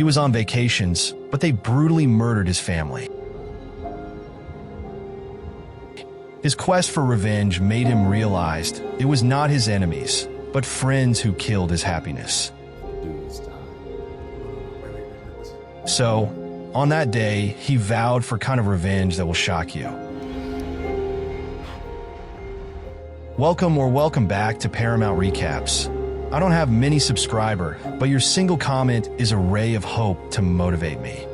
He was on vacations, but they brutally murdered his family. His quest for revenge made him realize it was not his enemies, but friends who killed his happiness. So, on that day, he vowed for kind of revenge that will shock you. Welcome back to Paramount Recaps. I don't have many subscribers, but your single comment is a ray of hope to motivate me.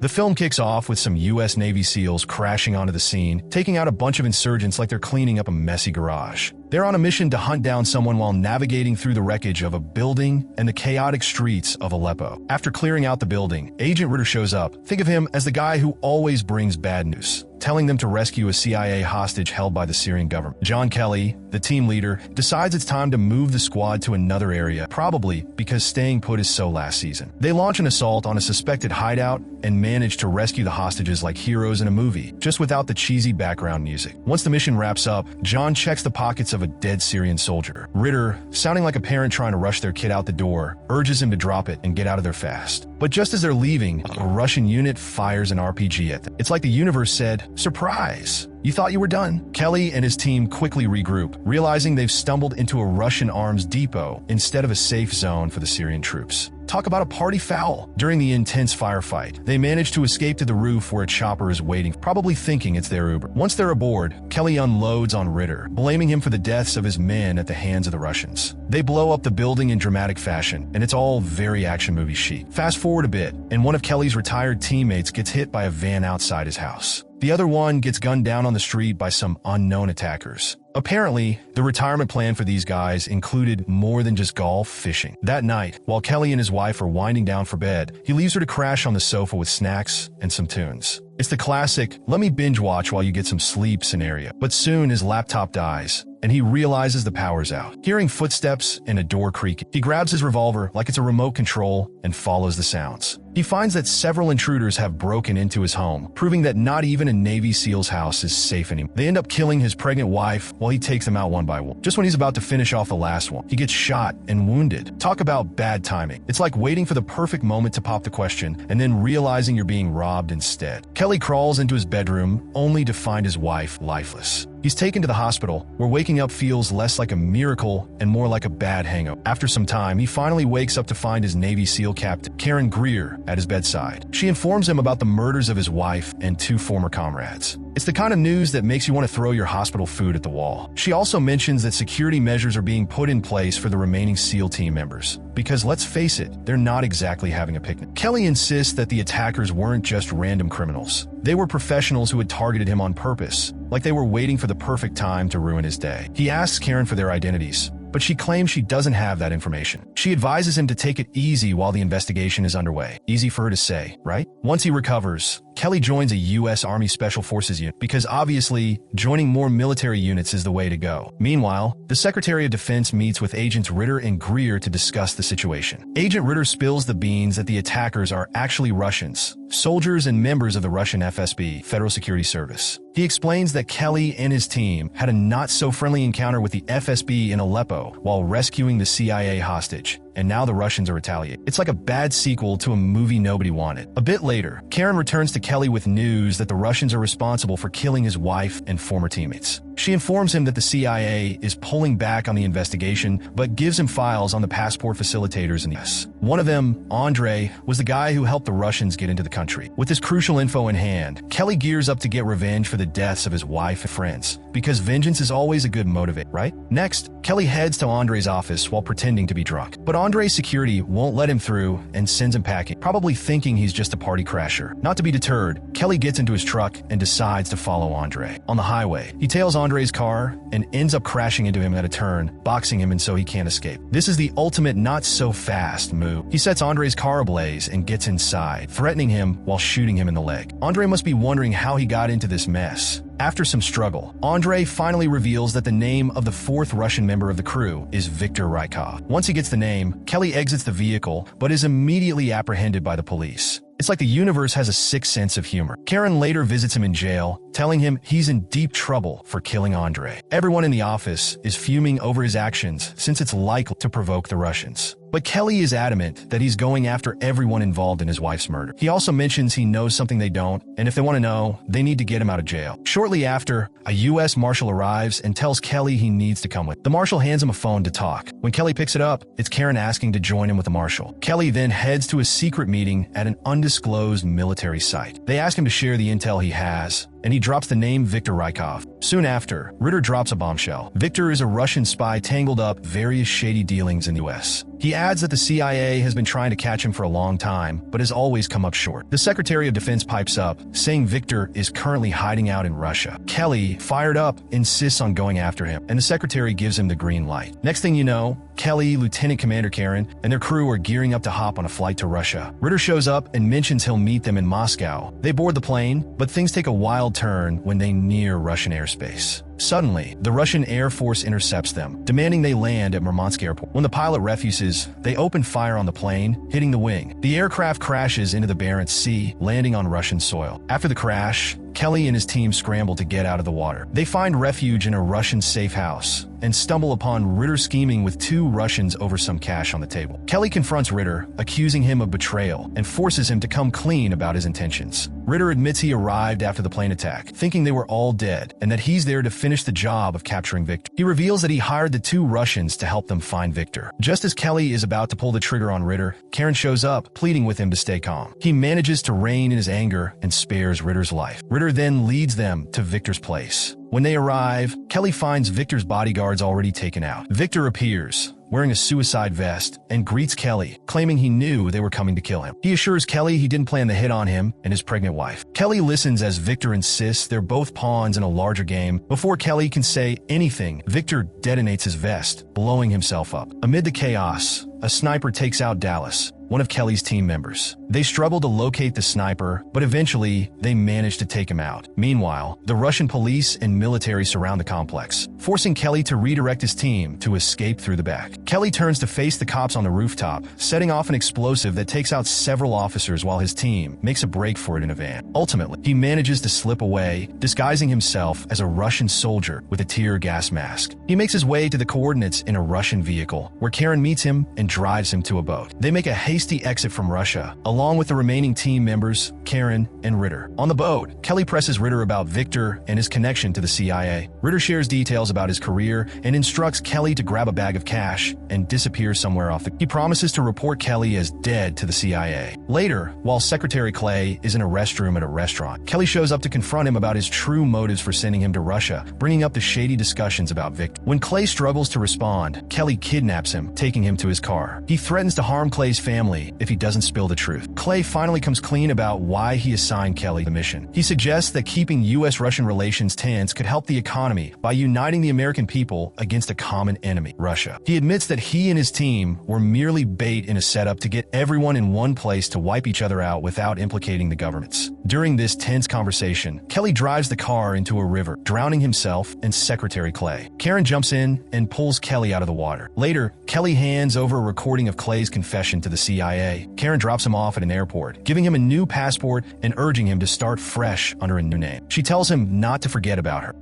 The film kicks off with some U.S. Navy SEALs crashing onto the scene, taking out a bunch of insurgents like they're cleaning up a messy garage. They're on a mission to hunt down someone while navigating through the wreckage of a building and the chaotic streets of Aleppo. After clearing out the building, Agent Ritter shows up. Think of him as the guy who always brings bad news, telling them to rescue a CIA hostage held by the Syrian government. John Kelly, the team leader, decides it's time to move the squad to another area, probably because staying put is so last season. They launch an assault on a suspected hideout and manage to rescue the hostages like heroes in a movie, just without the cheesy background music. Once the mission wraps up, John checks the pockets of a dead Syrian soldier. Ritter, sounding like a parent trying to rush their kid out the door, urges him to drop it and get out of there fast. But just as they're leaving, a Russian unit fires an RPG at them. It's like the universe said, "Surprise! You thought you were done." Kelly and his team quickly regroup, realizing they've stumbled into a Russian arms depot instead of a safe zone for the Syrian troops. Talk about a party foul. During the intense firefight, they manage to escape to the roof where a chopper is waiting, probably thinking it's their Uber. Once they're aboard, Kelly unloads on Ritter, blaming him for the deaths of his men at the hands of the Russians. They blow up the building in dramatic fashion, and it's all very action movie chic. Fast forward a bit, and one of Kelly's retired teammates gets hit by a van outside his house. The other one gets gunned down on the street by some unknown attackers. Apparently, the retirement plan for these guys included more than just golf, fishing. That night, while Kelly and his wife are winding down for bed, he leaves her to crash on the sofa with snacks and some tunes. It's the classic, let me binge watch while you get some sleep scenario. But soon his laptop dies, and he realizes the power's out. Hearing footsteps and a door creaking, he grabs his revolver like it's a remote control and follows the sounds. He finds that several intruders have broken into his home, proving that not even a Navy SEAL's house is safe anymore. They end up killing his pregnant wife while he takes them out one by one. Just when he's about to finish off the last one, he gets shot and wounded. Talk about bad timing. It's like waiting for the perfect moment to pop the question and then realizing you're being robbed instead. Kelly crawls into his bedroom only to find his wife lifeless. He's taken to the hospital, where waking up feels less like a miracle and more like a bad hangover. After some time, he finally wakes up to find his Navy SEAL captain, Karen Greer, at his bedside. She informs him about the murders of his wife and two former comrades. It's the kind of news that makes you want to throw your hospital food at the wall. She also mentions that security measures are being put in place for the remaining SEAL team members, because let's face it, they're not exactly having a picnic. Kelly insists that the attackers weren't just random criminals. They were professionals who had targeted him on purpose, like they were waiting for the perfect time to ruin his day. He asks Karen for their identities, but she claims she doesn't have that information. She advises him to take it easy while the investigation is underway. Easy for her to say, right? Once he recovers, Kelly joins a U.S. Army Special Forces unit because obviously joining more military units is the way to go. Meanwhile, the Secretary of Defense meets with Agents Ritter and Greer to discuss the situation. Agent Ritter spills the beans that the attackers are actually Russians, soldiers and members of the Russian FSB, Federal Security Service. He explains that Kelly and his team had a not-so-friendly encounter with the FSB in Aleppo while rescuing the CIA hostage, and now the Russians are retaliating. It's like a bad sequel to a movie nobody wanted. A bit later, Karen returns to Kelly with news that the Russians are responsible for killing his wife and former teammates. She informs him that the CIA is pulling back on the investigation, but gives him files on the passport facilitators in the US. One of them, Andre, was the guy who helped the Russians get into the country. With this crucial info in hand, Kelly gears up to get revenge for the deaths of his wife and friends, because vengeance is always a good motivator, right? Next, Kelly heads to Andre's office while pretending to be drunk. But Andre's security won't let him through and sends him packing, probably thinking he's just a party crasher. Not to be deterred, Kelly gets into his truck and decides to follow Andre. On the highway, he tails Andre's car and ends up crashing into him at a turn, boxing him and so he can't escape. This is the ultimate not-so-fast move. He sets Andre's car ablaze and gets inside, threatening him while shooting him in the leg. Andre must be wondering how he got into this mess. After some struggle, Andre finally reveals that the name of the fourth Russian member of the crew is Viktor Rykov. Once he gets the name, Kelly exits the vehicle, but is immediately apprehended by the police. It's like the universe has a sick sense of humor. Karen later visits him in jail, telling him he's in deep trouble for killing Andre. Everyone in the office is fuming over his actions since it's likely to provoke the Russians. But Kelly is adamant that he's going after everyone involved in his wife's murder. He also mentions he knows something they don't, and if they want to know, they need to get him out of jail. Shortly after, a U.S. Marshal arrives and tells Kelly he needs to come with. The Marshal hands him a phone to talk. When Kelly picks it up, it's Karen asking to join him with the Marshal. Kelly then heads to a secret meeting at an undisclosed military site. They ask him to share the intel he has, and he drops the name Viktor Rykov. Soon after, Ritter drops a bombshell. Viktor is a Russian spy tangled up various shady dealings in the U.S. He adds that the CIA has been trying to catch him for a long time, but has always come up short. The Secretary of Defense pipes up, saying Viktor is currently hiding out in Russia. Kelly, fired up, insists on going after him, and the Secretary gives him the green light. Next thing you know, Kelly, Lieutenant Commander Karen, and their crew are gearing up to hop on a flight to Russia. Ritter shows up and mentions he'll meet them in Moscow. They board the plane, but things take a wild turn when they near Russian airspace. Suddenly, the Russian Air Force intercepts them, demanding they land at Murmansk Airport. When the pilot refuses, they open fire on the plane, hitting the wing. The aircraft crashes into the Barents Sea, landing on Russian soil. After the crash, Kelly and his team scramble to get out of the water. They find refuge in a Russian safe house and stumble upon Ritter scheming with two Russians over some cash on the table. Kelly confronts Ritter, accusing him of betrayal, and forces him to come clean about his intentions. Ritter admits he arrived after the plane attack, thinking they were all dead, and that he's there to finish the job of capturing Viktor. He reveals that he hired the two Russians to help them find Viktor. Just as Kelly is about to pull the trigger on Ritter, Karen shows up, pleading with him to stay calm. He manages to rein in his anger and spares Ritter's life. Ritter then leads them to Viktor's place. When they arrive, Kelly finds Viktor's bodyguards already taken out. Viktor appears, wearing a suicide vest, and greets Kelly, claiming he knew they were coming to kill him. He assures Kelly he didn't plan the hit on him and his pregnant wife. Kelly listens as Viktor insists they're both pawns in a larger game. Before Kelly can say anything, Viktor detonates his vest, blowing himself up. Amid the chaos, a sniper takes out Dallas, one of Kelly's team members. They struggle to locate the sniper, but eventually they manage to take him out. Meanwhile, the Russian police and military surround the complex, forcing Kelly to redirect his team to escape through the back. Kelly turns to face the cops on the rooftop, setting off an explosive that takes out several officers while his team makes a break for it in a van. Ultimately, he manages to slip away, disguising himself as a Russian soldier with a tear gas mask. He makes his way to the coordinates in a Russian vehicle, where Karen meets him and drives him to a boat. They make a hasty exit from Russia, along with the remaining team members, Karen and Ritter. On the boat, Kelly presses Ritter about Viktor and his connection to the CIA. Ritter shares details about his career and instructs Kelly to grab a bag of cash and disappear somewhere off the... He promises to report Kelly as dead to the CIA. Later, while Secretary Clay is in a restroom at a restaurant, Kelly shows up to confront him about his true motives for sending him to Russia, bringing up the shady discussions about Viktor. When Clay struggles to respond, Kelly kidnaps him, taking him to his car. He threatens to harm Clay's family if he doesn't spill the truth. Clay finally comes clean about why he assigned Kelly the mission. He suggests that keeping U.S.-Russian relations tense could help the economy by uniting the American people against a common enemy, Russia. He admits that he and his team were merely bait in a setup to get everyone in one place to wipe each other out without implicating the governments. During this tense conversation, Kelly drives the car into a river, drowning himself and Secretary Clay. Karen jumps in and pulls Kelly out of the water. Later, Kelly hands over a recording of Clay's confession to the CIA. Karen drops him off at an airport, giving him a new passport and urging him to start fresh under a new name. She tells him not to forget about her.